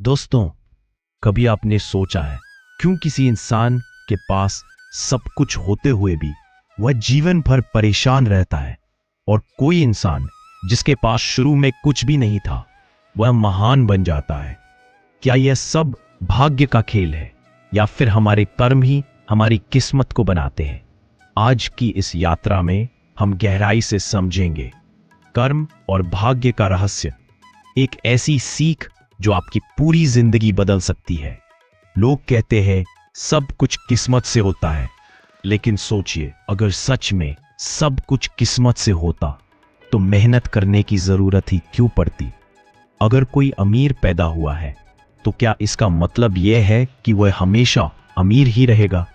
दोस्तों, कभी आपने सोचा है क्यों किसी इंसान के पास सब कुछ होते हुए भी वह जीवन भर परेशान रहता है और कोई इंसान जिसके पास शुरू में कुछ भी नहीं था वह महान बन जाता है? क्या यह सब भाग्य का खेल है या फिर हमारे कर्म ही हमारी किस्मत को बनाते हैं? आज की इस यात्रा में हम गहराई से समझेंगे कर्म और भाग्य का रहस्य, एक ऐसी सीख जो आपकी पूरी जिंदगी बदल सकती है। लोग कहते हैं सब कुछ किस्मत से होता है, लेकिन सोचिए अगर सच में सब कुछ किस्मत से होता तो मेहनत करने की जरूरत ही क्यों पड़ती? अगर कोई अमीर पैदा हुआ है तो क्या इसका मतलब यह है कि वह हमेशा अमीर ही रहेगा?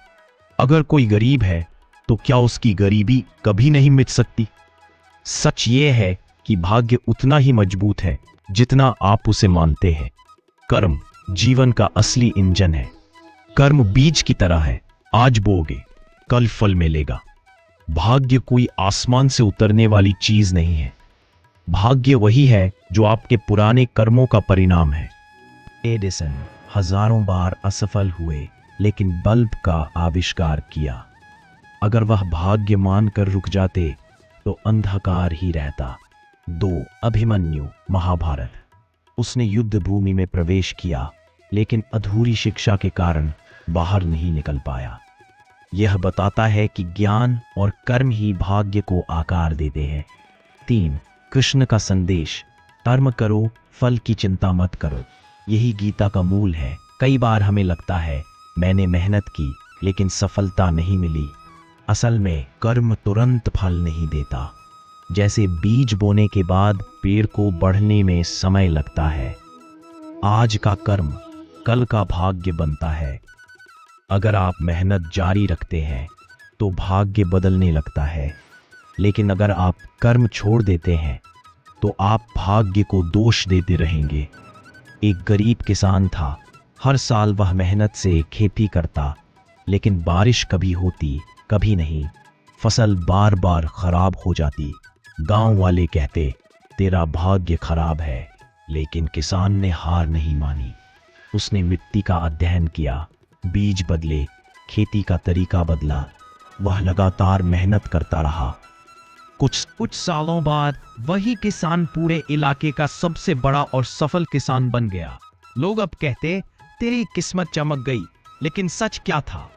अगर कोई गरीब है तो क्या उसकी गरीबी कभी नहीं मिट सकती? सच ये है कि भाग्य उतना ही मजबूत है जितना आप उसे मानते हैं। कर्म जीवन का असली इंजन है। कर्म बीज की तरह है, आज बोगे कल फल मिलेगा। भाग्य कोई आसमान से उतरने वाली चीज नहीं है। भाग्य वही है जो आपके पुराने कर्मों का परिणाम है। एडिसन हजारों बार असफल हुए लेकिन बल्ब का आविष्कार किया। अगर वह भाग्य मानकर रुक जाते तो अंधकार ही रहता। 2 अभिमन्यु महाभारत। उसने युद्ध भूमि में प्रवेश किया लेकिन अधूरी शिक्षा के कारण बाहर नहीं निकल पाया। यह बताता है कि ज्ञान और कर्म ही भाग्य को आकार देते हैं। 3 कृष्ण का संदेश, कर्म करो फल की चिंता मत करो। यही गीता का मूल है। कई बार हमें लगता है मैंने मेहनत की लेकिन सफलता नहीं मिली। असल में कर्म तुरंत फल नहीं देता। जैसे बीज बोने के बाद पेड़ को बढ़ने में समय लगता है, आज का कर्म कल का भाग्य बनता है। अगर आप मेहनत जारी रखते हैं तो भाग्य बदलने लगता है, लेकिन अगर आप कर्म छोड़ देते हैं तो आप भाग्य को दोष देते रहेंगे। एक गरीब किसान था। हर साल वह मेहनत से खेती करता, लेकिन बारिश कभी होती कभी नहीं। फसल बार बार खराब हो जाती। गांव वाले कहते तेरा भाग्य खराब है, लेकिन किसान ने हार नहीं मानी। उसने मिट्टी का अध्ययन किया, बीज बदले, खेती का तरीका बदला। वह लगातार मेहनत करता रहा। कुछ सालों बाद वही किसान पूरे इलाके का सबसे बड़ा और सफल किसान बन गया। लोग अब कहते तेरी किस्मत चमक गई, लेकिन सच क्या था?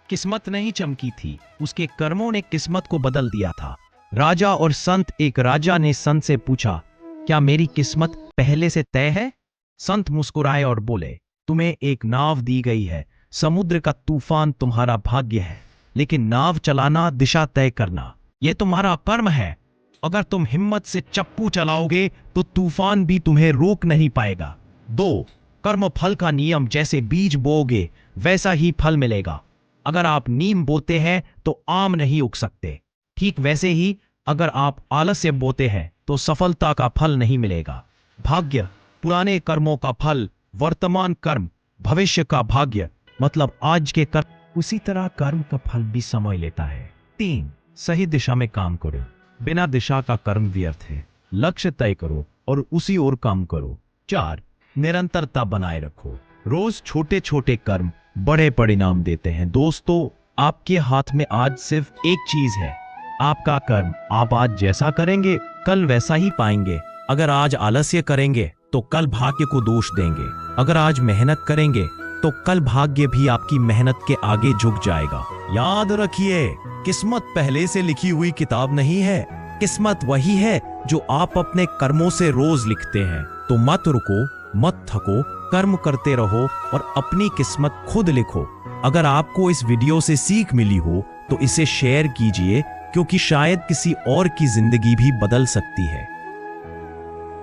किस्मत नहीं चमकी थी, उसके कर्मों ने किस्मत को बदल दिया था। राजा और संत। एक राजा ने संत से पूछा, क्या मेरी किस्मत पहले से तय है? संत मुस्कुराए और बोले, तुम्हें एक नाव दी गई है। समुद्र का तूफान तुम्हारा भाग्य है, लेकिन नाव चलाना, दिशा तय करना, यह तुम्हारा कर्म है। अगर तुम हिम्मत से चप्पू चलाओगे तो तूफान भी तुम्हें रोक नहीं पाएगा। 2 कर्म फल का नियम। जैसे बीज बोओगे वैसा ही फल मिलेगा। अगर आप नीम बोते हैं तो आम नहीं उग सकते। ठीक वैसे ही अगर आप आलस्य बोते हैं तो सफलता का फल नहीं मिलेगा। भाग्य पुराने कर्मों का फल, वर्तमान कर्म भविष्य का भाग्य, मतलब आज के कर्म। उसी तरह कर्म का फल भी समय लेता है। 3 सही दिशा में काम करो। बिना दिशा का कर्म व्यर्थ है। लक्ष्य तय करो और उसी ओर काम करो। 4 निरंतरता बनाए रखो। रोज छोटे छोटे कर्म बड़े परिणाम देते हैं। दोस्तों, आपके हाथ में आज सिर्फ एक चीज है, आपका कर्म। आप आज जैसा करेंगे कल वैसा ही पाएंगे। अगर आज आलस्य करेंगे तो कल भाग्य को दोष देंगे। अगर आज मेहनत करेंगे तो कल भाग्य भी आपकी मेहनत के आगे झुक जाएगा। याद रखिए, किस्मत पहले से लिखी हुई किताब नहीं है। किस्मत वही है जो आप अपने कर्मों से रोज लिखते हैं। तो मत रुको, मत थको, कर्म करते रहो और अपनी किस्मत खुद लिखो। अगर आपको इस वीडियो से सीख मिली हो तो इसे शेयर कीजिए, क्योंकि शायद किसी और की जिंदगी भी बदल सकती है।